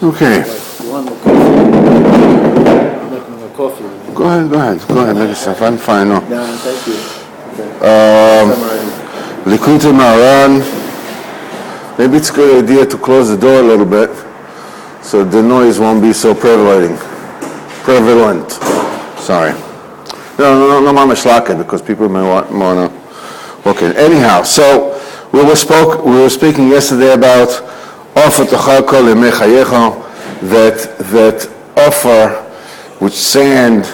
Okay. You want more coffee? I'm making more coffee. Go ahead, make yourself. I'm fine. No. No, thank you. Likutei Moharan. Maybe it's a good idea to close the door a little bit so the noise won't be so prevalent. Sorry. No, mamash laka, because people may want to. Okay. Anyhow, so we were speaking yesterday about offer techako lemechayecha, that offer, which sand,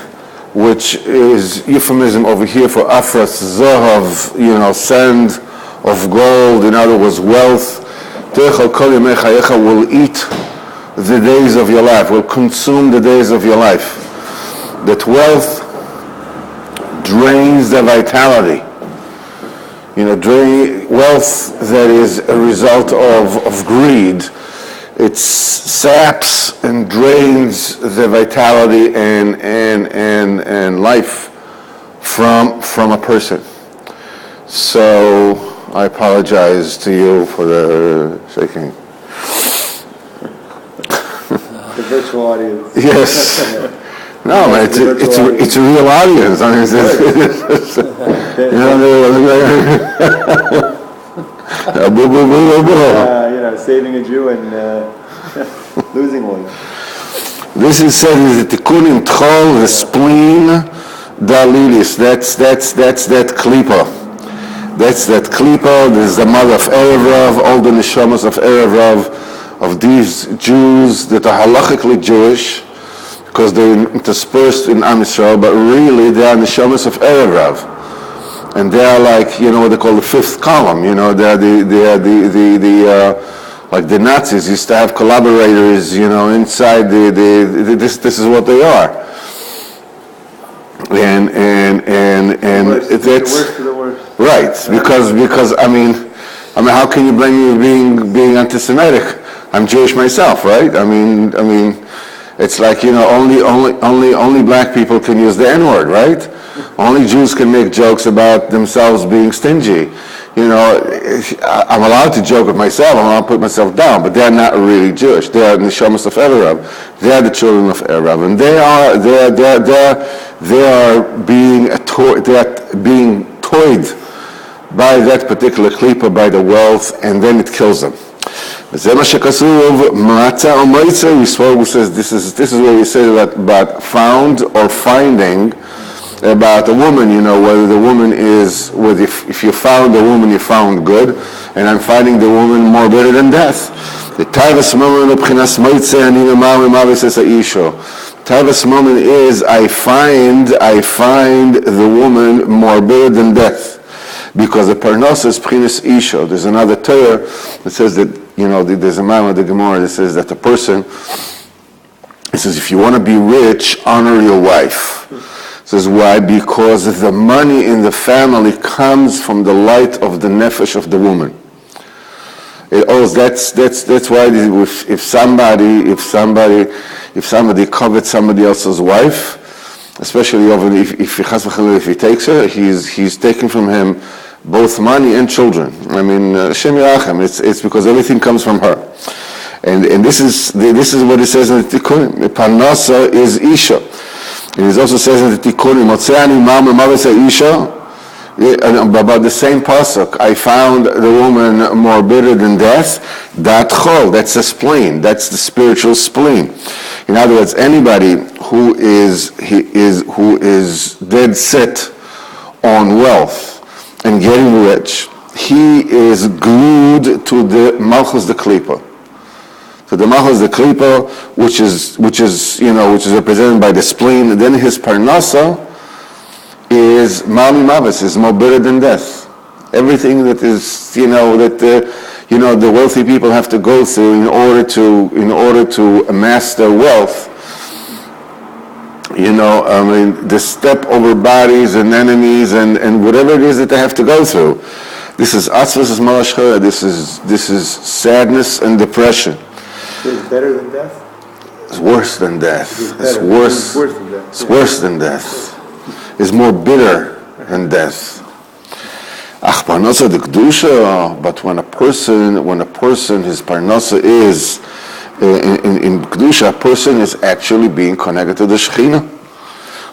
which is euphemism over here for afras zahav, sand of gold. In other words, wealth. Techako lemechayecha will eat the days of your life, will consume the days of your life. That wealth drains the vitality. Wealth that is a result of greed, it saps and drains the vitality and life from a person. So I apologize to you for the shaking. The virtual audience. Yes. No, man, it's a real audience. I mean, saving a Jew and losing one. This is said in the Tikkunim Tchol, the spleen, Dalilis. That's that klipa. That's that klipa. This is the mother of Erev Rav, all the neshamas of Erev Rav, of these Jews that are halachically Jewish, because they're interspersed in Am Yisrael, but really they are neshamas of Erev Rav. And they are like, what they call the fifth column, they are like the Nazis used to have collaborators, inside this is what they are. And that's the worst of the worst. Right, because I mean how can you blame me being anti-Semitic? I'm Jewish myself, right? I mean it's like, only black people can use the N-word, right? Only Jews can make jokes about themselves being stingy. I'm allowed to joke with myself, I'm allowed to put myself down, but they're not really Jewish. They are the neshamas of Erev. They are the children of Erev, and they are being toyed by that particular klipa, by the wealth, and then it kills them. This is where we say about found or finding, about a woman, whether the woman is, if you found a woman, you found good, and I'm finding the woman more bitter than death. The Tavas moment is, I find the woman more bitter than death. Because the parnasa is p'chinas isha. There's another Torah that says that, there's a man of the Gemara that says that the person, it says, if you want to be rich, honor your wife. It says, why? Because the money in the family comes from the light of the nefesh of the woman. That's why if somebody covets somebody else's wife, especially if he takes her, he's taking from him both money and children. I mean, Shem Yerachem, it's because everything comes from her. And this is what it says in the Tikkunim. The Parnasa is Isha. And it also says in the Tikkunim, Motzeani Mama Mavasa Isha, about the same pasuk, I found the woman more bitter than death. That chol, that's the spleen, that's the spiritual spleen. In other words, anybody who is dead set on wealth and getting rich, he is glued to the malchus de klipa. So the malchus de klipa, which is represented by the spleen. And then his parnasa is mami mavis, is more bitter than death. Everything that is, the wealthy people have to go through in order to amass their wealth. The step over bodies and enemies and whatever it is that they have to go through. This is atzvus malashchera. This is sadness and depression. It's better than death? It's worse than death. It's worse than death. It's worse than death. It's more bitter than death. But when a person, his parnasa is in Kedusha, a person is actually being connected to the Shekhinah,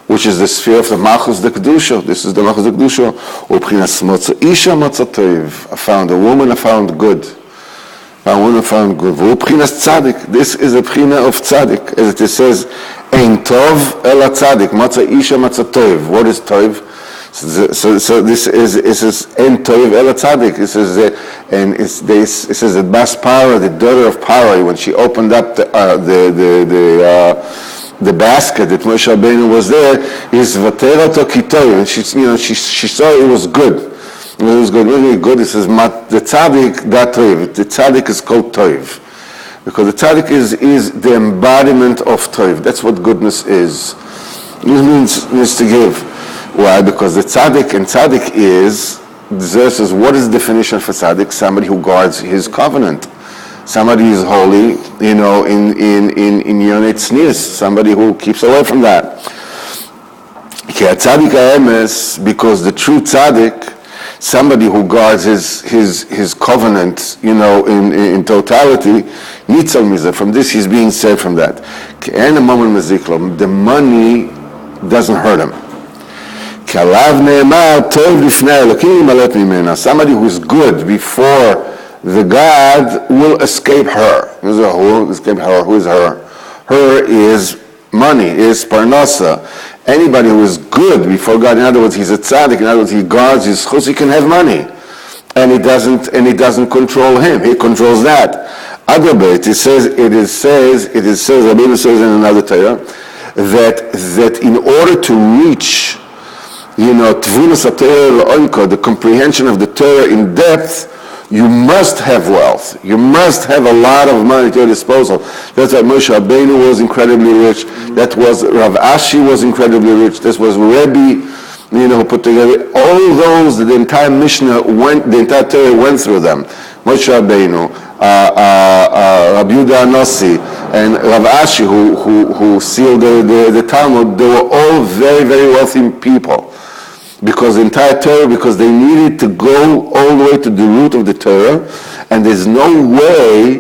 which is the sphere of the Malchus de Kedusha. This is the Malchus de Kedusha. U'bchinas motza isha motza toiv. I found a woman, I found good. A woman I found good. U'bchinas tzaddik. This is a bchina of tzaddik. As it says, ein tov ela tzaddik. Motza isha motza toiv. What is toiv? So this is ein tov ela tzaddik. It says that Bas Para, the daughter of Para, when she opened up the basket that Moshe Rabbeinu was there, is vatera to kitoy, and she saw it was good. It was good, really good. It says the tzaddik da toiv. The tzaddik is called toiv because the tzaddik is the embodiment of toiv. That's what goodness is. It means to give. Why? Because the tzaddik and tzaddik is. This is what is the definition for tzaddik? Somebody who guards his covenant. Somebody is holy, in Yonei Tznius, somebody who keeps away from that. Because the true tzaddik, somebody who guards his covenant, in totality, nitzal mizah. From this, he's being saved from that. The money doesn't hurt him. Somebody who's good before the God will escape her. Who is her? Her is money, is parnasa. Anybody who is good before God, in other words, he's a tzaddik, in other words, he guards his chus, he can have money. And it doesn't control him. He controls that. Adabet, it says, Rabbeinu says in another Torah, that in order to reach, Tvunas HaTorah, the comprehension of the Torah in depth, you must have wealth. You must have a lot of money to your disposal. That's why Moshe Rabbeinu was incredibly rich. That was Rav Ashi was incredibly rich. This was Rebbe, who put together all those. The entire Mishnah the entire Torah went through them. Moshe Rabbeinu, Rabbi Yehuda Anossi, and Rav Ashi, who sealed the Talmud. They were all very, very wealthy people. Because the entire Torah, because they needed to go all the way to the root of the Torah, and there's no way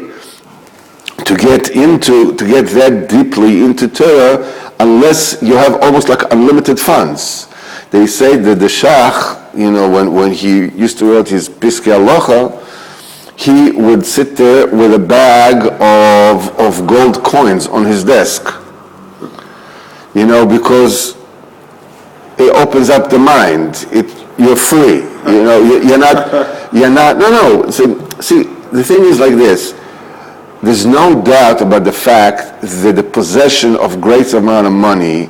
to get that deeply into Torah unless you have almost like unlimited funds. They say that the Shach, when he used to write his Piskei Halacha, he would sit there with a bag of gold coins on his desk. Because it opens up the mind. You're free. You're not. No. See, the thing is like this. There's no doubt about the fact that the possession of great amount of money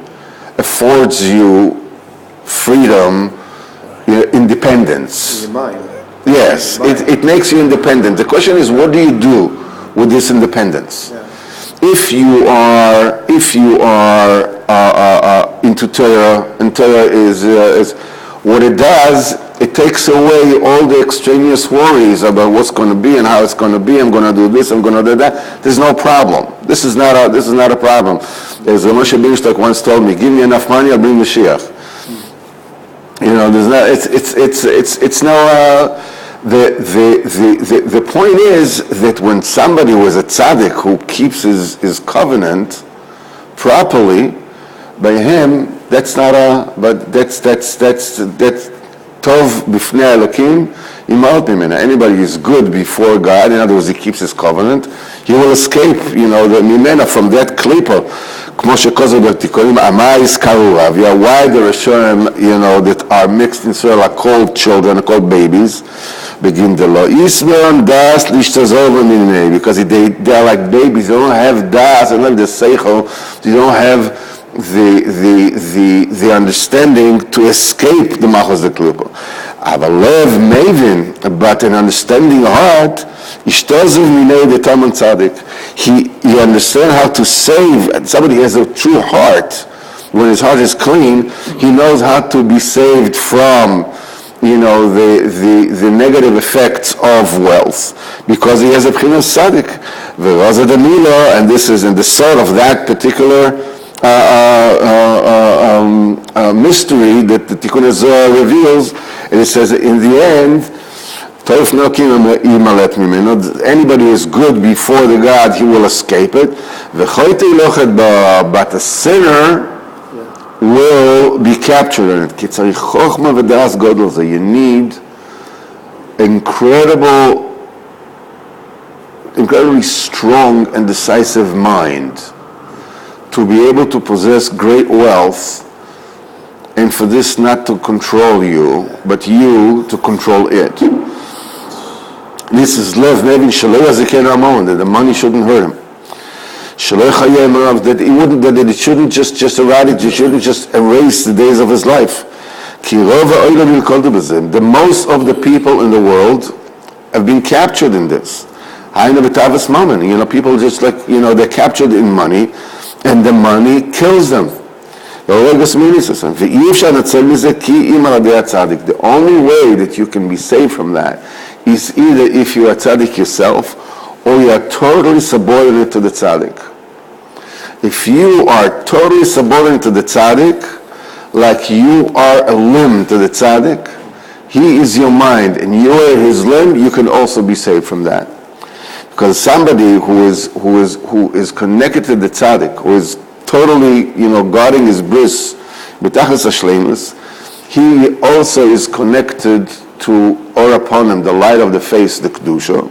affords you freedom, independence. In your mind. Yes, it makes you independent. The question is, what do you do with this independence? Yeah. If you are into Torah, and Torah is what it does. It takes away all the extraneous worries about what's going to be and how it's going to be. I'm going to do this. I'm going to do that. There's no problem. This is not a problem. As Moshe Binshtok once told me, "Give me enough money, I'll bring Mashiach." There's not. It's no. The point is that when somebody was a tzaddik who keeps his covenant properly, by him, that's not but that's tov b'fnei Elokim imalt mimena. Anybody is good before God, in other words, he keeps his covenant, he will escape, the mimena from that klipa. Kmo shekozer b'tikonim amais karurav. Why the Rishonim, that are mixed in Israel are called children, are called babies. Begin the law. Ismeon das lishtazov minei, because they are like babies. They don't have das, they don't have the seichel, they don't have the understanding to escape the machos de klipa. Avalev mevin, but an understanding heart, ishtoziv minei the taman tzaddik. He understands how to save. And somebody has a true heart. When his heart is clean, he knows how to be saved from the negative effects of wealth, because he has a b'chinas tzaddik. V'raza damila, and this is in the soul of that particular mystery that the Tikkun Zohar reveals. And it says in the end, Anybody who is good before the God, he will escape it. But the sinner will be captured in it. You need incredibly strong and decisive mind to be able to possess great wealth, and for this not to control you, but you to control it. This is lev nevin shaloi aziken ramon, that the money shouldn't hurt him. Shaloi chayei marav, that it shouldn't just eradicate, it shouldn't just erase the days of his life. Ki rov ha'olam yilkoldu b'zeh. The most of the people in the world have been captured in this. Hainu b'tavas mammon. People just they're captured in money, and the money kills them. The only way that you can be saved from that is either if you are tzaddik yourself, or you are totally subordinate to the tzaddik. If you are totally subordinate to the tzaddik, like you are a limb to the tzaddik, he is your mind and you are his limb, you can also be saved from that. Because somebody who is connected to the tzaddik, who is totally, guarding his bris, b'tachas hashleimus, he also is connected to or upon him, the light of the face, the kedusha,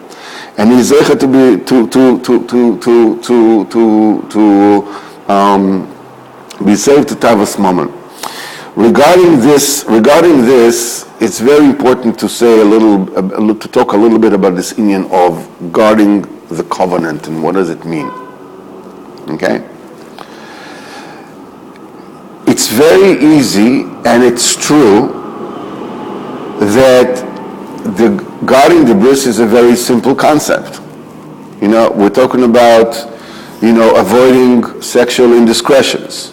and he's able to be saved to tavas mammon. Regarding this, it's very important to say to talk a little bit about this inyan of guarding the covenant and what does it mean. Okay? It's very easy, and it's true, that guarding the bris is a very simple concept. We're talking about, avoiding sexual indiscretions.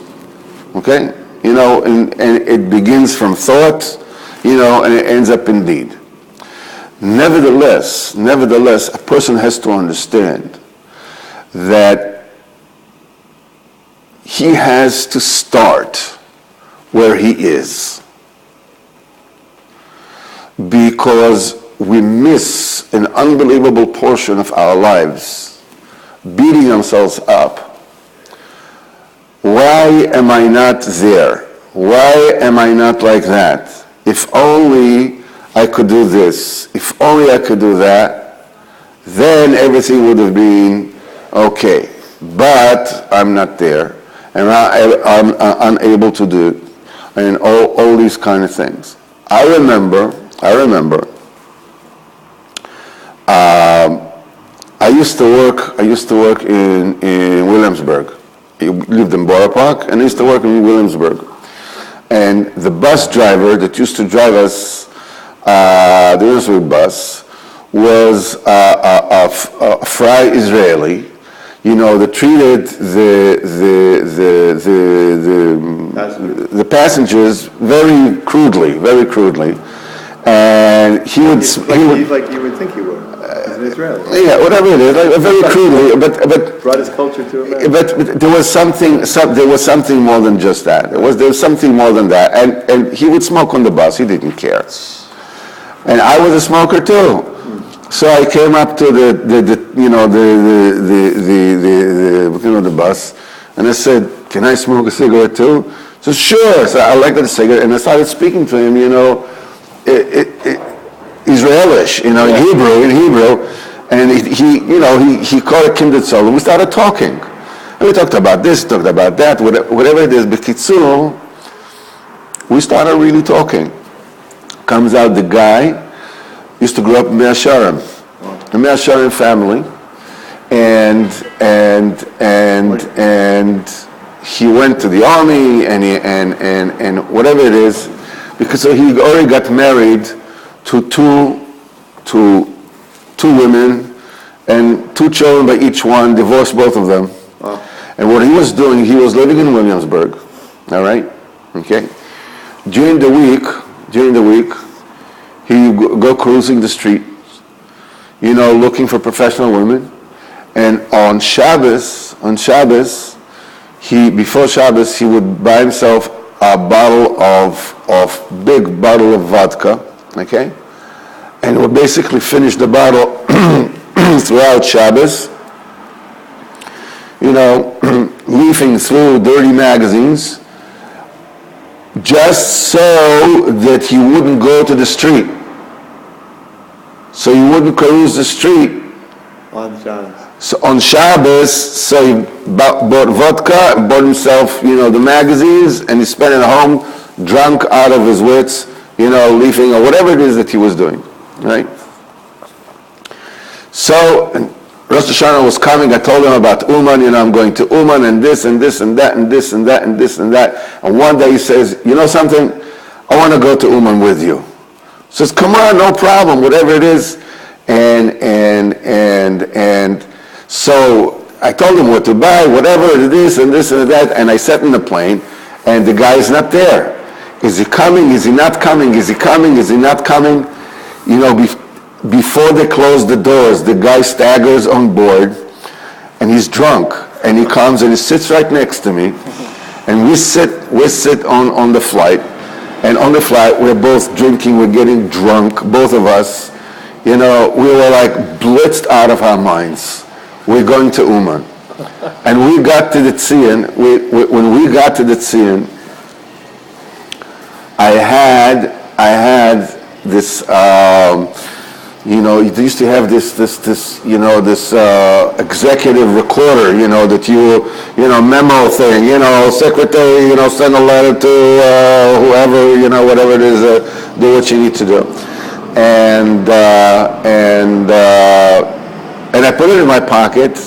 Okay? And it begins from thought, and it ends up in deed. Nevertheless, a person has to understand that he has to start where he is, because we miss an unbelievable portion of our lives beating ourselves up. Why am I not there? Why am I not like that? If only I could do this, if only I could do that, then everything would have been okay. But I'm not there, and I'm unable to do it, and all these kind of things. I remember. I used to work in Williamsburg. I lived in Borough Park, and I used to work in Williamsburg. And the bus driver that used to drive us, the Williamsburg bus, was a fry Israeli, that treated the passengers very crudely, and he would like you would think he would. He's an Israeli. Yeah, whatever it is, very crudely, but brought his culture to America. But there was something more than just that. There was something more than that, and he would smoke on the bus. He didn't care, and I was a smoker too. So I came up to the bus, and I said, "Can I smoke a cigarette too?" So sure. So I liked the cigarette, and I started speaking to him, Israelish, in Hebrew, and he called it Kindred Soul, and we started talking. And we talked about this, talked about that, whatever it is. B'kitzur, we started really talking. Comes out the guy used to grow up in Mea Shearim, a Mea Shearim family, and he went to the army and whatever it is, because so he already got married to two women and 2 children by each one, divorced both of them. Wow. And what he was doing, he was living in Williamsburg, all right? Okay? During the week, he would go cruising the street, looking for professional women. And on Shabbos, before Shabbos, he would buy himself a big bottle of vodka, okay? and we basically finished the bottle throughout Shabbos, leafing through dirty magazines, just so that he wouldn't go to the street. So he wouldn't cruise the street. On Shabbos. So on Shabbos, so he bought vodka and bought himself, the magazines, and he spent it at home drunk out of his wits, leafing or whatever it is that he was doing, right? So Rosh Hashanah was coming. I told him about Uman. I'm going to Uman and this and this and that and this and that and this and that. And one day he says, you know something? I want to go to Uman with you. He says, come on, no problem, whatever it is. And so I told him what to buy, whatever it is, and this and that. And I sat in the plane, and the guy is not there. Is he coming? Is he not coming? Is he coming? Is he not coming? Before they close the doors, the guy staggers on board, and he's drunk. And he comes and he sits right next to me, and we sit on the flight. And on the flight, we're both drinking, we're getting drunk, both of us. We were like blitzed out of our minds. We're going to Uman. And we got to the Tzion. When we got to the Tzion, I had this, it used to have this executive recorder, that memo thing, secretary, send a letter to whoever, whatever it is, do what you need to do. And I put it in my pocket,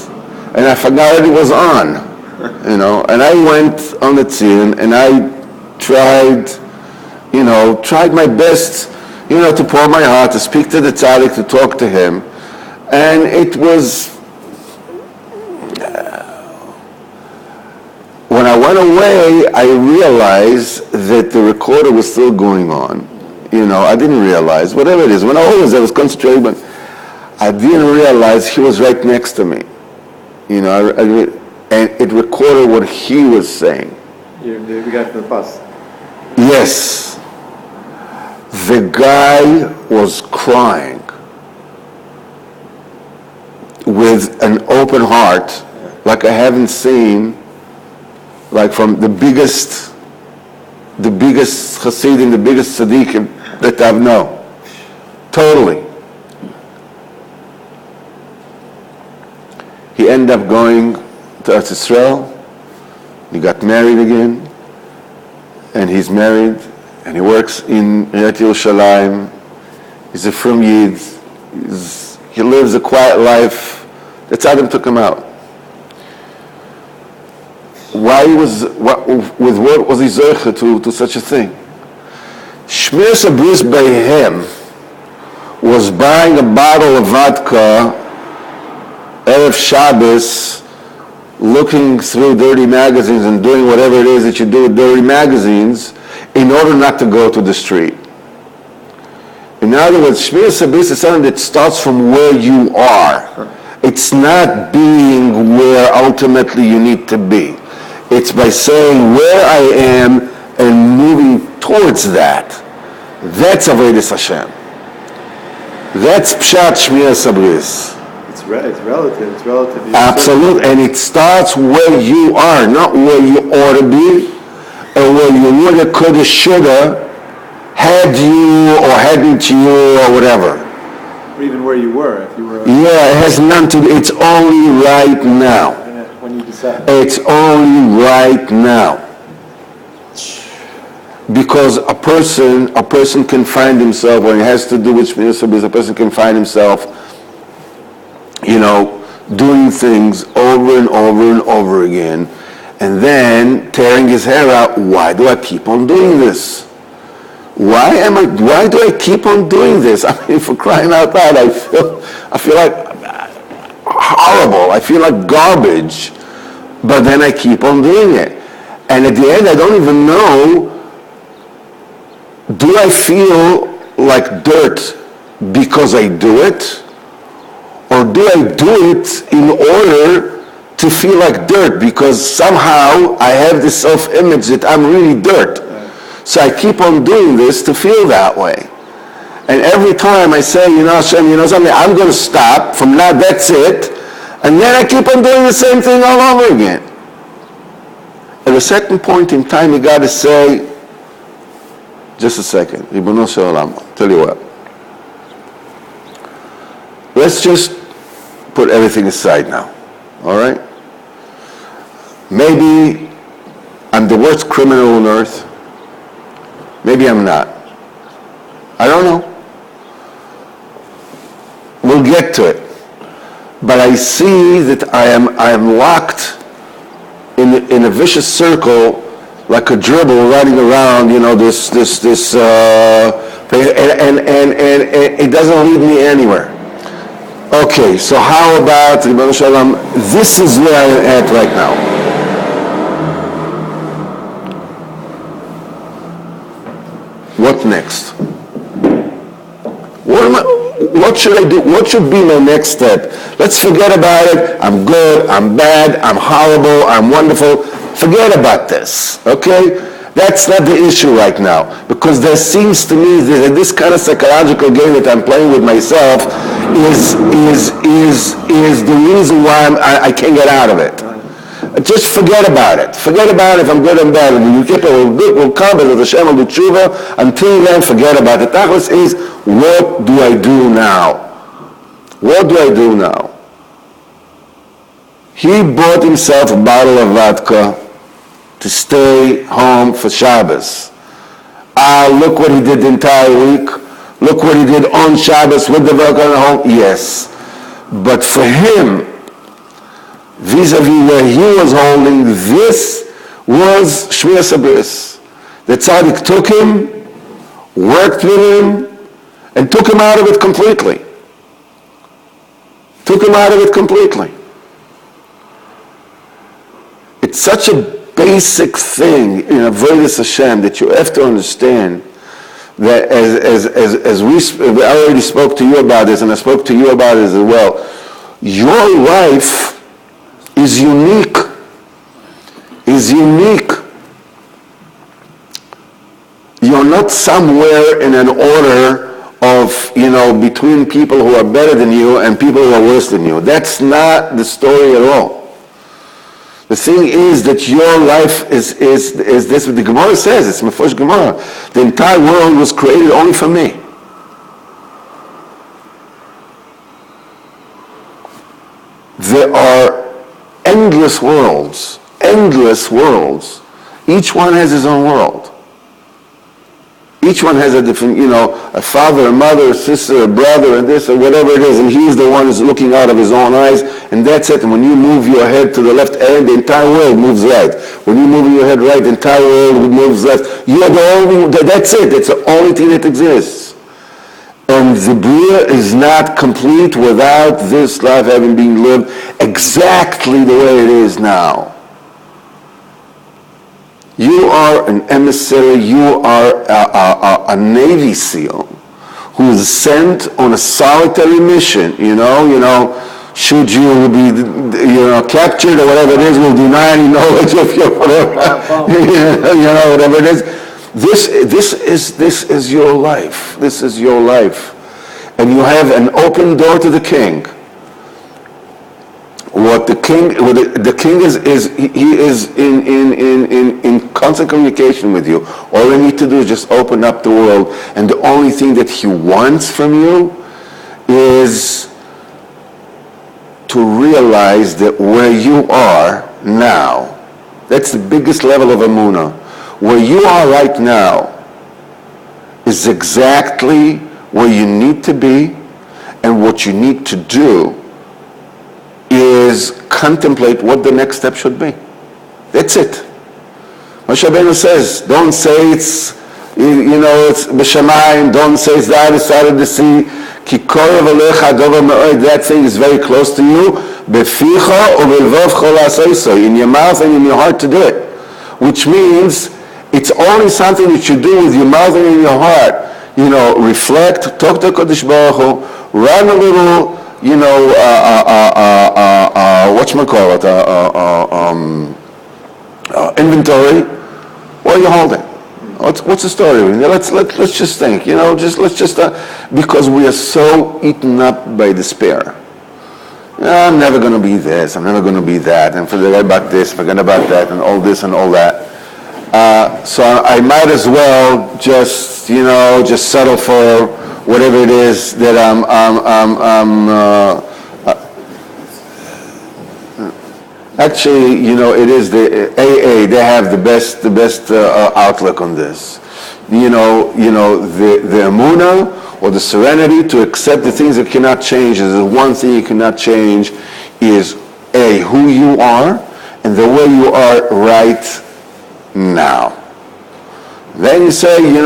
and I forgot it was on, and I went on the Tzion, and I tried my best, to pour my heart, to speak to the tzaddik, to talk to him. And it was, when I went away, I realized that the recorder was still going on. I didn't realize, whatever it is. When I was concentrating, but I didn't realize he was right next to me. And it recorded what he was saying. The guy from the bus. Yes. The guy was crying with an open heart, like I haven't seen, like from the biggest Hasidim, the biggest tzaddikim that I've known. Totally. He ended up going to Eretz Yisrael. He got married again, and he's married. And he works in Eretz Yerushalayim. He's a frum Yid. He lives a quiet life. The Tzaddim took him out. With what was he zoche to such a thing? Shmir Sabris by him was buying a bottle of vodka Erev Shabbos, looking through dirty magazines and doing whatever it is that you do with dirty magazines, in order not to go to the street. In other words, Shmir Sabris is something that starts from where you are. It's not being where ultimately you need to be. It's by saying where I am and moving towards that. That's Avodas Hashem. That's Pshat Shmir Sabris. It's relative. It's relative. Absolutely. And it starts where you are, not where you ought to be, or where you woulda, coulda, shoulda, had you or hadn't you or whatever. Or even where you were, if you were. Yeah, it has nothing to do. It's only right now. When you decide. It's only right now. Because a person can find himself, when it has to do with Shmir Sabris, a person can find himself, doing things over and over and over again, and then tearing his hair out. Why do I keep on doing this? Why do I keep on doing this? I mean, for crying out loud, I feel like horrible. I feel like garbage. But then I keep on doing it. And at the end, I don't even know, do I feel like dirt because I do it? Or do I do it in order to feel like dirt because somehow I have this self-image that I'm really dirt? So I keep on doing this to feel that way. And every time I say, Hashem, something, I'm going to stop. From now, that's it. And then I keep on doing the same thing all over again. At a certain point in time, you got to say, just a second, Ribono Shel Olam, tell you what. Let's just put everything aside now, all right? Maybe I'm the worst criminal on earth. Maybe I'm not. I don't know. We'll get to it. But I see that I am locked in a vicious circle, like a dribble running around, this and it doesn't lead me anywhere. Okay, so how about, Ribono Shel Olam, this is where I'm at right now. What next? What should I do? What should be my next step? Let's forget about it. I'm good, I'm bad, I'm horrible, I'm wonderful. Forget about this, okay? That's not the issue right now. Because there seems to me that this kind of psychological game that I'm playing with myself is the reason why I can't get out of it. Just forget about it. Forget about it if I'm good and bad. And the Kippur will come, but the Hashem will do tshuva. Until then, forget about it. The Tachlis is, what do I do now? What do I do now? He bought himself a bottle of vodka to stay home for Shabbos. Look what he did the entire week. Look what he did on Shabbos with the vodka at home. Yes. But for him, vis-a-vis where he was holding, this was Shmir Sabris. The tzaddik took him, worked with him, and took him out of it completely. Took him out of it completely. It's such a basic thing in Avodas Hashem that you have to understand that as we I already spoke to you about this, and I spoke to you about it as well, your life is unique. Is unique. You're not somewhere in an order of, between people who are better than you and people who are worse than you. That's not the story at all. The thing is that your life is this, what the Gemara says, it's Mefosh Gemara. The entire world was created only for me. There are endless worlds. Each one has his own world. Each one has a different, a father, a mother, a sister, a brother, and this, or whatever it is, and he's the one who's looking out of his own eyes, and that's it. And when you move your head to the left, and the entire world moves right. When you move your head right, the entire world moves left. You're the only, that's it. It's the only thing that exists. And the Bria is not complete without this life having been lived exactly the way it is now. You are an emissary, you are a Navy SEAL who is sent on a solitary mission, should you be, captured or whatever it is, will deny any knowledge of your whatever, whatever it is. This is your life. This is your life. And you have an open door to the king. What the king is he is in constant communication with you. All you need to do is just open up the world, and the only thing that he wants from you is to realize that where you are now, that's the biggest level of Emunah. Where you are right now is exactly where you need to be, and what you need to do is contemplate what the next step should be. That's it. Moshe Rabbeinu says, don't say it's b'shamayim, don't say it's the other side of the sea, ki korev alecha dover me'od, that thing is very close to you, beficha u'belvavcha la'aseiso, in your mouth and in your heart to do it. Which means, it's only something that you do with your mouth and in your heart. Reflect, talk to Kodesh Baruch Hu, run a little, inventory. What are you holding? What's the story? Let's just think. Because we are so eaten up by despair. I'm never going to be this. I'm never going to be that. And forget about this. Forget about that. And all this and all that. So I might as well just settle for whatever it is that Actually, it is the AA. They have the best outlook on this. The emunah, or the serenity to accept the things that cannot change. Is the one thing you cannot change is who you are and the way you are right now. Then you say, you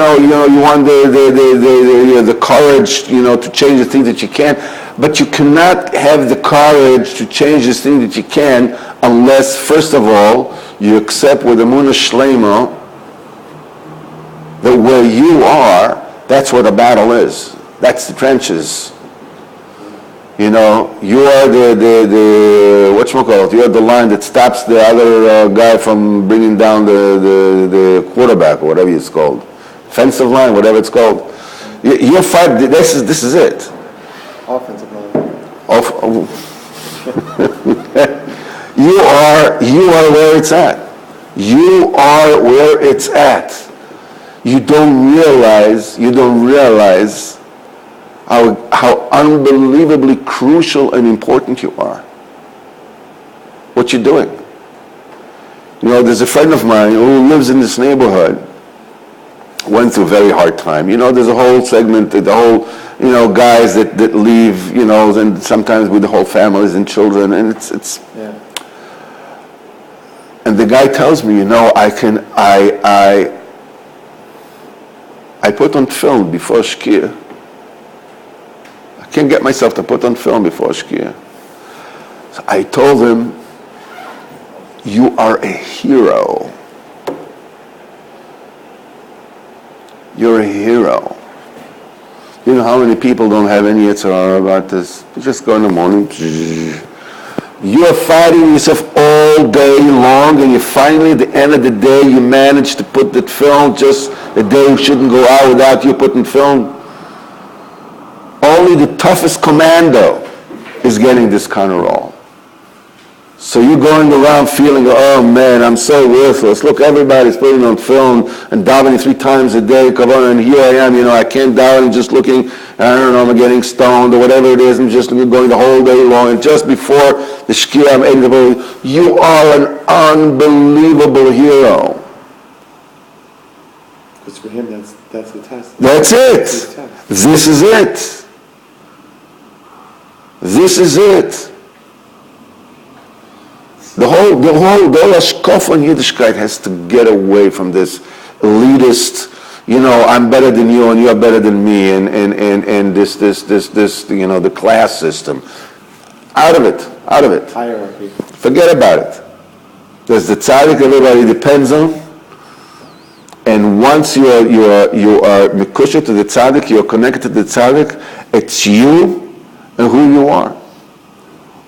want the courage, to change the things that you can't, but you cannot have the courage to change the things that you can unless, first of all, you accept with emunah shlema that where you are, that's where the battle is. That's the trenches. You are the whatchamacallit, you are the line that stops the other guy from bringing down the quarterback, or whatever it's called. Offensive line, whatever it's called. You're fighting, this is it. Offensive line. You are where it's at. You are where it's at. You don't realize how unbelievably crucial and important you are. What you're doing. There's a friend of mine who lives in this neighborhood, went through a very hard time. There's a whole segment, the whole, guys that leave, and sometimes with the whole families and children, and it's. Yeah. And the guy tells me, I put on film before Shkia. I can't get myself to put on film before Shkia. So I told him, you are a hero. You're a hero. You know how many people don't have any yitzhara about this? You just go in the morning. You're fighting yourself all day long, and you finally, at the end of the day, you manage to put that film, just the day you shouldn't go out without you putting film. Only the toughest commando is getting this kind of role. So you're going around feeling, oh man, I'm so worthless. Look, everybody's putting on film and davening 3 times a day, and here I am, I can't daven, and just looking, I don't know, I'm getting stoned or whatever it is, I'm just going the whole day long, and just before the Shkia, I'm eating the body. You are an unbelievable hero. Because for him, that's the test. That's it. This is it. This is it. The whole hashkafa in Yiddishkeit has to get away from this elitist, I'm better than you and you're better than me, and this, the class system. Out of it. Hierarchy. Forget about it. There's the tzaddik everybody depends on, and once you are mikusha to the tzaddik, you're connected to the tzaddik, it's you and who you are.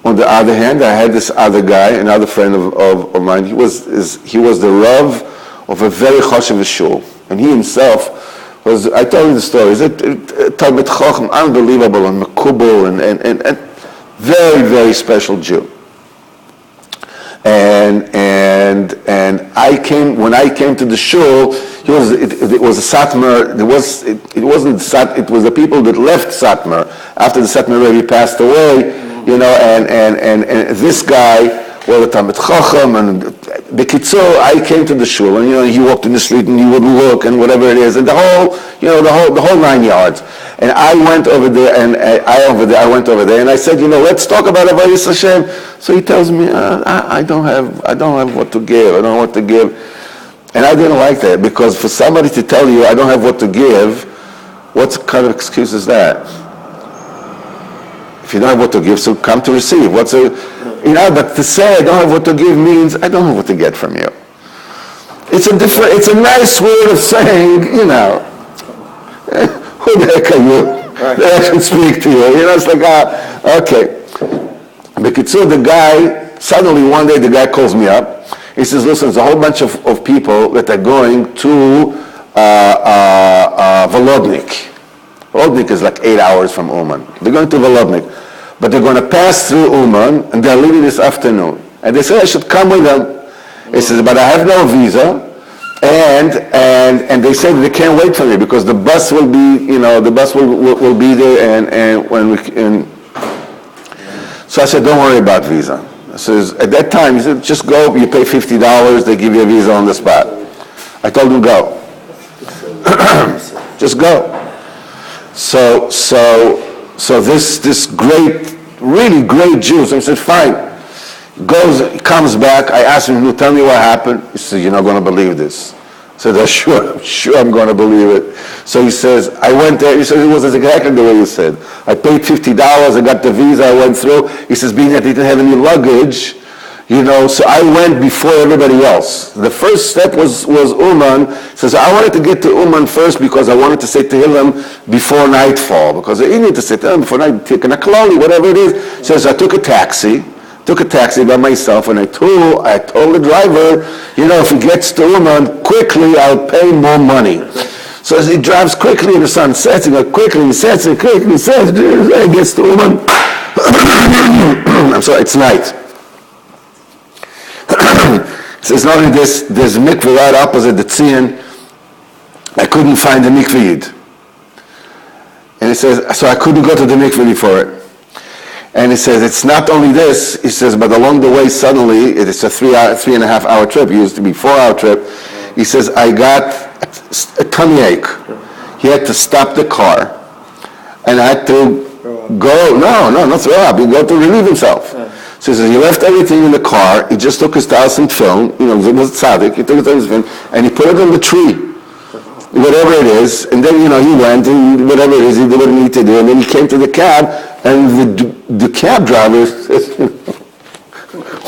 On the other hand, I had this other guy, another friend of mine. He was the Rav of a very chashuv shul, and he himself was. I told you the story. He's a Talmid Chacham, unbelievable and makubal and very, very special Jew. And when I came to the shul, it was a Satmar. It wasn't Sat. It was the people that left Satmar after the Satmar Rebbe passed away. And this guy, well, the Talmid Chacham, and Bekitzur, I came to the shul, and he walked in the street, and he would look, and whatever it is, and the whole 9 yards. And I went over there, and I went over there, and I said, let's talk about Avodas Hashem. So he tells me, I don't have what to give. I don't know what to give, and I didn't like that, because for somebody to tell you I don't have what to give, what kind of excuse is that? If you don't have what to give, so come to receive. But to say I don't have what to give means I don't have what to get from you. It's a nice word of saying, who the heck are you? Right. That I should speak to you. It's like, okay. Bekitzur, the guy, suddenly one day the guy calls me up. He says, listen, there's a whole bunch of people that are going to Volodnik. Volodnik is like 8 hours from Uman. They're going to Volodnik. But they're going to pass through Uman, and they're leaving this afternoon. And they said I should come with them. He says, but I have no visa, and they said they can't wait for me because the bus will be, the bus will be there, and when we so I said, don't worry about visa. I says, at that time, he said, just go, you pay $50, they give you a visa on the spot. I told him, go. Just go. So this great, really great Jew, so I said, fine. Comes back, I asked him, tell me what happened. He said, you're not going to believe this. I said, sure I'm going to believe it. So he says, I went there, he said, it was exactly the way you said. I paid $50, I got the visa, I went through. He says, being that he didn't have any luggage, so I went before everybody else. The first step was Uman. He says, I wanted to get to Uman first because I wanted to say Tehillim before nightfall, because you need to say Tehillim before night, take a klali, whatever it is. He says, I took a taxi by myself, and I told the driver, if he gets to Uman quickly, I'll pay more money. So as he drives quickly, and the sun sets, he goes quickly, he sets, and quickly, he sets, he gets to Uman. I'm sorry, it's night. It says, not only this, there's a mikveh right opposite the Tzion. I couldn't find the mikveh yid. And it says, so I couldn't go to the mikveh before it. And he says, it's not only this, he says, but along the way, suddenly, it's a 3.5 hour trip. It used to be 4 hour trip. He says, I got a tummy ache. He had to stop the car. And I had to go, not throw up. He got to relieve himself. So he says, he left everything in the car. He just took his talis and film, it was tzaddik. He took his talis and film, and he put it on the tree. Whatever it is, and then, he went, and whatever it is, he did what he needed to do, and then he came to the cab, and the cab driver says,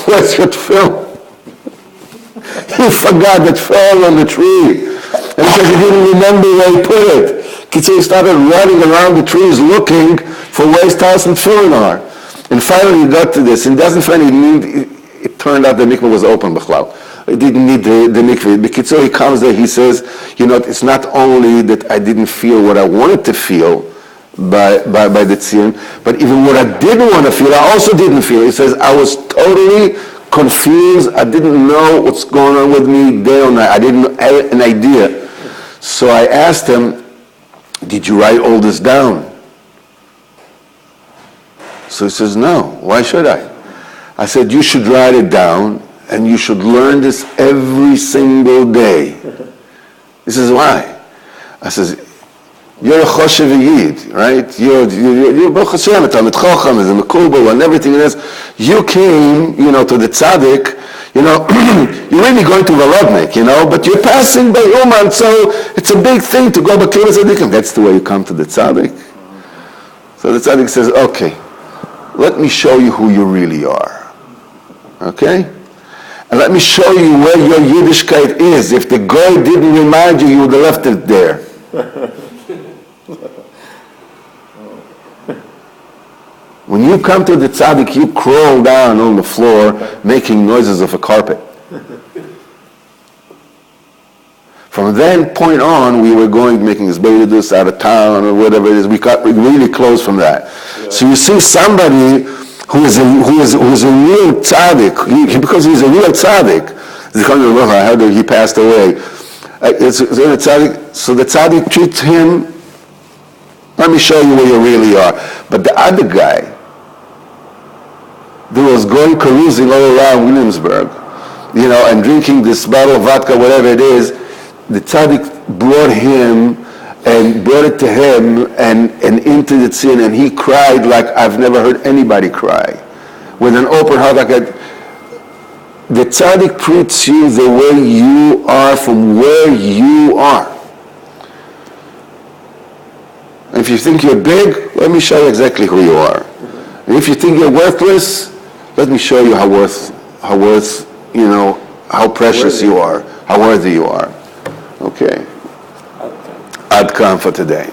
where's your film? He forgot that fell on the tree. And because he didn't remember where he put it. So he started running around the trees looking for where his talis and film are. And finally he got to this, and doesn't finally need, it turned out the mikveh was open, b'chlal. It didn't need the mikveh. So he comes there, he says, it's not only that I didn't feel what I wanted to feel by the Tzion, but even what I didn't want to feel, I also didn't feel. He says, I was totally confused. I didn't know what's going on with me day or night. I didn't have an idea. So I asked him, did you write all this down? So he says, no, why should I? I said, you should write it down, and you should learn this every single day. He says, why? I says, you're a choshev yid, right? You're Baruch Hashem, a Talmid Chacham, a Mekubal, and everything else. You came, to the tzaddik, you're really going to Volodnik, but you're passing by Uman, so it's a big thing to go B'Keva Tzaddikim. That's the way you come to the tzaddik. So the tzaddik says, okay, let me show you who you really are. Okay? And let me show you where your Yiddishkeit is. If the guy didn't remind you, you would have left it there. When you come to the tzaddik, you crawl down on the floor making noises of a carpet. From that point on, we were making this this out of town or whatever it is. We got really close from that. Yeah. So you see somebody who is a real tzaddik, because he's a real tzaddik. I heard that he passed away. So the tzaddik treats him. Let me show you where you really are. But the other guy, that was going cruising all around Williamsburg, and drinking this bottle of vodka, whatever it is, the tzaddik brought him and brought it to him and into the tzin, and he cried like I've never heard anybody cry. With an open heart, like that. The tzaddik treats you the way you are from where you are. And if you think you're big, let me show you exactly who you are. And if you think you're worthless, let me show you how precious you are, how worthy you are. Okay. Ad Kan for today.